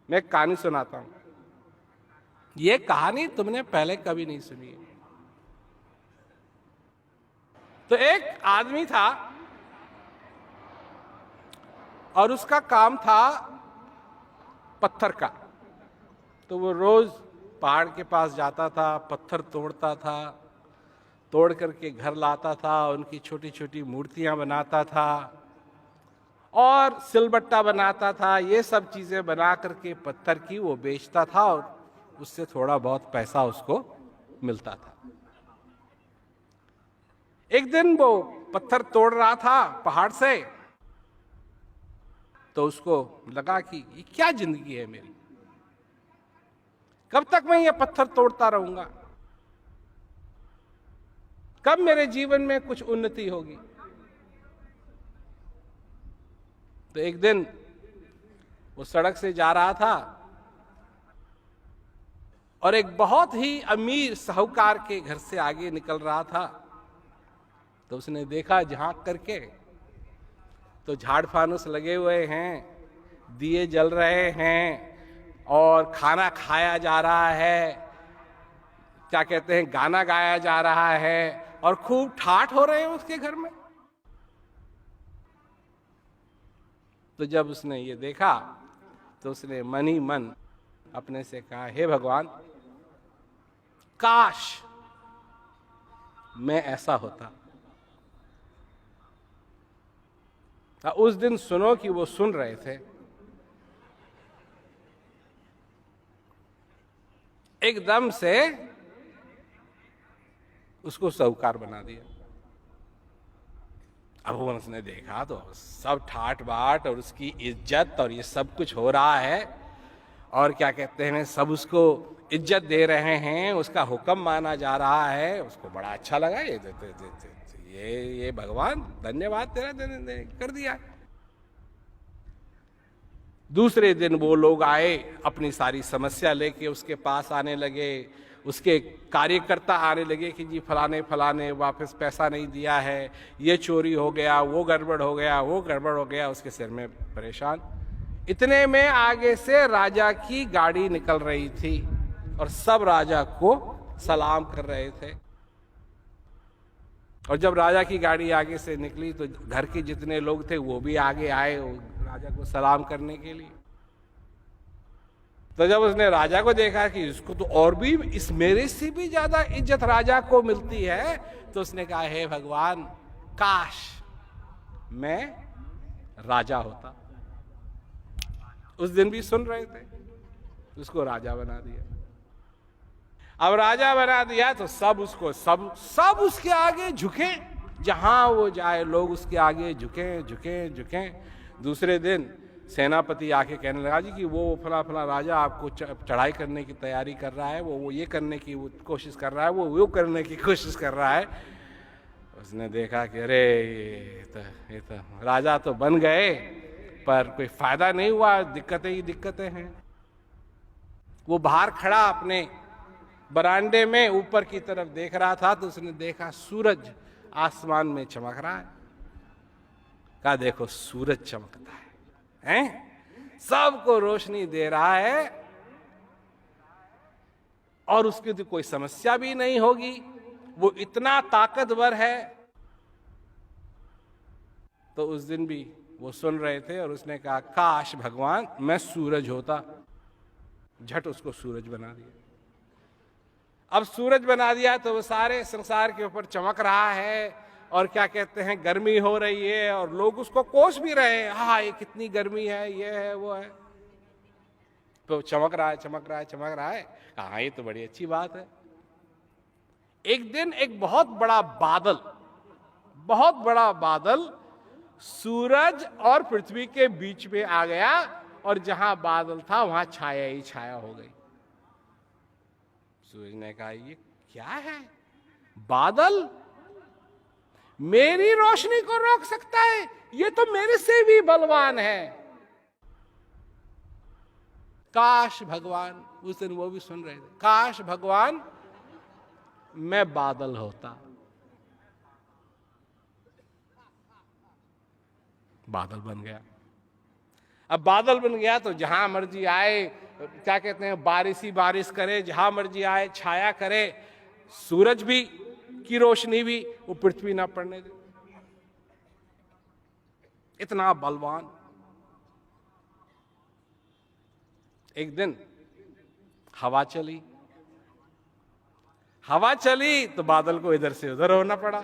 मैं एक कहानी सुनाता हूं। ये कहानी तुमने पहले कभी नहीं सुनी है। तो एक आदमी था और उसका काम था पत्थर का। तो वो रोज पहाड़ के पास जाता था, पत्थर तोड़ता था, तोड़ करके घर लाता था, उनकी छोटी छोटी मूर्तियां बनाता था और सिलबट्टा बनाता था। ये सब चीजें बना करके पत्थर की वो बेचता था और उससे थोड़ा बहुत पैसा उसको मिलता था। एक दिन वो पत्थर तोड़ रहा था पहाड़ से, तो उसको लगा कि ये क्या जिंदगी है मेरी, कब तक मैं ये पत्थर तोड़ता रहूंगा, कब मेरे जीवन में कुछ उन्नति होगी। तो एक दिन वो सड़क से जा रहा था और एक बहुत ही अमीर साहूकार के घर से आगे निकल रहा था। तो उसने देखा झांक करके, तो झाड़ फानुस लगे हुए हैं, दिए जल रहे हैं और खाना खाया जा रहा है, क्या कहते हैं, गाना गाया जा रहा है और खूब ठाठ हो रहे हैं उसके घर में। तो जब उसने ये देखा तो उसने मन ही मन अपने से कहा, हे भगवान, काश मैं ऐसा होता। उस दिन सुनो कि वो सुन रहे थे, एकदम से उसको साहूकार बना दिया। अब वो उसने देखा तो सब ठाट बाट और उसकी इज्जत और ये सब कुछ हो रहा है और क्या कहते हैं, सब उसको इज्जत दे रहे हैं, उसका हुक्म माना जा रहा है। उसको बड़ा अच्छा लगा। ये भगवान धन्यवाद तेरा, कर दिया। दूसरे दिन वो लोग आए, अपनी सारी समस्या लेके उसके पास आने लगे। उसके कार्यकर्ता आने लगे कि जी फलाने फलाने वापस पैसा नहीं दिया है, ये चोरी हो गया, वो गड़बड़ हो गया, वो गड़बड़ हो गया। उसके सिर में परेशान। इतने में आगे से राजा की गाड़ी निकल रही थी और सब राजा को सलाम कर रहे थे। और जब राजा की गाड़ी आगे से निकली तो घर के जितने लोग थे वो भी आगे आए राजा को सलाम करने के लिए। तो जब उसने राजा को देखा कि इसको तो और भी, इस मेरे से भी ज्यादा इज्जत राजा को मिलती है, तो उसने कहा, हे भगवान, काश मैं राजा होता। उस दिन भी सुन रहे थे, उसको राजा बना दिया। अब राजा बना दिया तो सब उसको सब उसके आगे झुके, जहां वो जाए लोग उसके आगे झुके झुके झुके। दूसरे दिन सेनापति आके कहने लगा, जी कि वो फला फला राजा आपको चढ़ाई करने की तैयारी कर रहा है, वो ये करने की कोशिश कर रहा है, वो करने की कोशिश कर रहा है। उसने देखा कि अरे ये तो राजा तो बन गए पर कोई फायदा नहीं हुआ, दिक्कतें ही दिक्कतें हैं। वो बाहर खड़ा अपने बरांडे में ऊपर की तरफ देख रहा था, तो उसने देखा सूरज आसमान में चमक रहा है। कहा, देखो सूरज चमकता है, हैं? सबको रोशनी दे रहा है और उसकी तो कोई समस्या भी नहीं होगी, वो इतना ताकतवर है। तो उस दिन भी वो सुन रहे थे और उसने कहा, काश भगवान मैं सूरज होता। झट उसको सूरज बना दिया। अब सूरज बना दिया तो वो सारे संसार के ऊपर चमक रहा है और क्या कहते हैं, गर्मी हो रही है और लोग उसको कोस भी रहे हैं, हाँ ये कितनी गर्मी है, ये है वो है। तो चमक रहा है चमक रहा है चमक रहा है। हाँ ये तो बड़ी अच्छी बात है। एक दिन एक बहुत बड़ा बादल सूरज और पृथ्वी के बीच में आ गया और जहां बादल था वहां छाया ही छाया हो गई। सूरज ने कहा, ये क्या है, बादल मेरी रोशनी को रोक सकता है, ये तो मेरे से भी बलवान है। काश भगवान, उस दिन वो भी सुन रहे थे, काश भगवान मैं बादल होता। बादल बन गया। अब बादल बन गया तो जहां मर्जी आए, क्या कहते हैं, बारिश ही बारिश करे, जहां मर्जी आए छाया करे, सूरज भी की रोशनी भी वो पृथ्वी ना पड़ने दे। इतना बलवान। एक दिन हवा चली, हवा चली तो बादल को इधर से उधर होना पड़ा।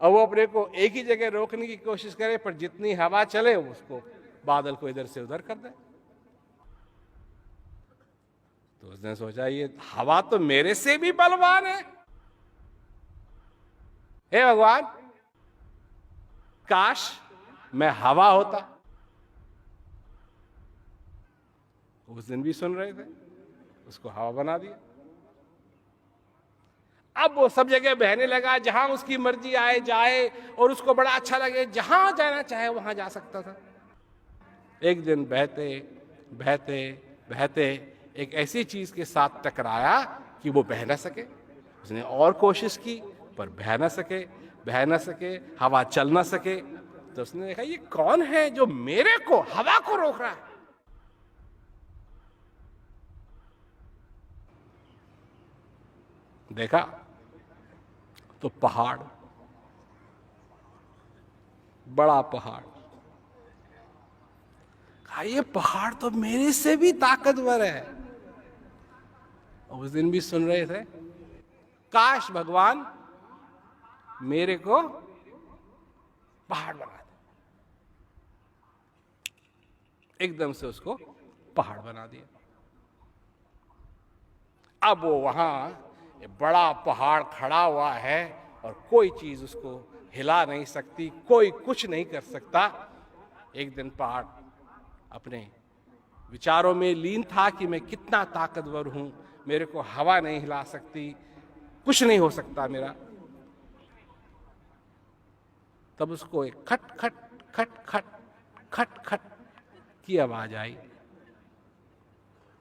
और वो अपने को एक ही जगह रोकने की कोशिश करे, पर जितनी हवा चले उसको बादल को इधर से उधर कर दे। तो उसने सोचा ये हवा तो मेरे से भी बलवान है। हे भगवान, काश मैं हवा होता। उस दिन भी सुन रहे थे, उसको हवा बना दिया। अब वो सब जगह बहने लगा, जहां उसकी मर्जी आए जाए और उसको बड़ा अच्छा लगे, जहां जाना चाहे वहां जा सकता था। एक दिन बहते बहते बहते एक ऐसी चीज के साथ टकराया कि वो बह न सके। उसने और कोशिश की पर बह न सके, बह न सके, हवा चल न सके। तो उसने देखा ये कौन है जो मेरे को, हवा को रोक रहा है। देखा तो पहाड़, बड़ा पहाड़। कहा ये पहाड़ तो मेरे से भी ताकतवर है। उस दिन भी सुन रहे थे, काश भगवान मेरे को पहाड़ बना दे। एकदम से उसको पहाड़ बना दिया। अब वो वहां बड़ा पहाड़ खड़ा हुआ है और कोई चीज उसको हिला नहीं सकती, कोई कुछ नहीं कर सकता। एक दिन पहाड़ अपने विचारों में लीन था कि मैं कितना ताकतवर हूं, मेरे को हवा नहीं हिला सकती, कुछ नहीं हो सकता मेरा। तब उसको एक खट खट खट खट खट खट की आवाज आई।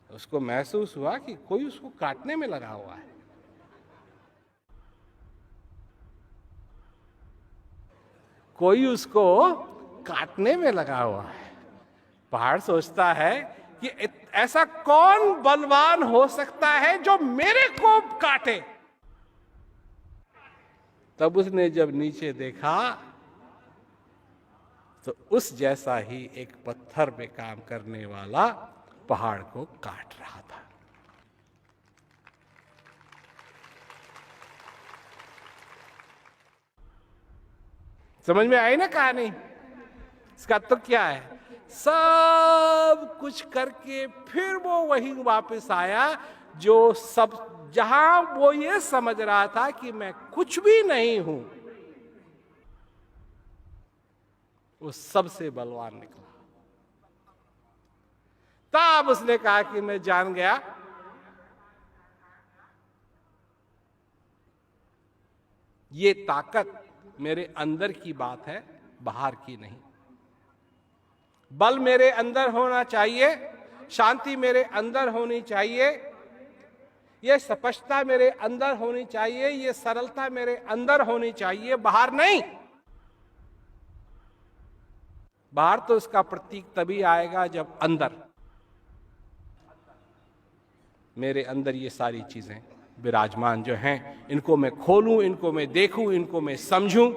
उसको महसूस हुआ कि कोई उसको काटने में लगा हुआ है। कोई उसको काटने में लगा हुआ है। पहाड़ सोचता है कि ऐसा कौन बलवान हो सकता है जो मेरे को काटे। तब उसने जब नीचे देखा तो उस जैसा ही एक पत्थर पे काम करने वाला पहाड़ को काट रहा था। समझ में आई ना कहानी? इसका तो क्या है, सब कुछ करके फिर वो वही वापस आया जो सब, जहां वो ये समझ रहा था कि मैं कुछ भी नहीं हूं, वो सबसे बलवान निकला। तब उसने कहा कि मैं जान गया ये ताकत मेरे अंदर की बात है, बाहर की नहीं। बल मेरे अंदर होना चाहिए, शांति मेरे अंदर होनी चाहिए, ये स्पष्टता मेरे अंदर होनी चाहिए, ये सरलता मेरे अंदर होनी चाहिए, बाहर नहीं। बाहर तो इसका प्रतीक तभी आएगा जब अंदर, मेरे अंदर ये सारी चीजें विराजमान जो हैं, इनको मैं खोलूं, इनको मैं देखूं, इनको मैं समझूं।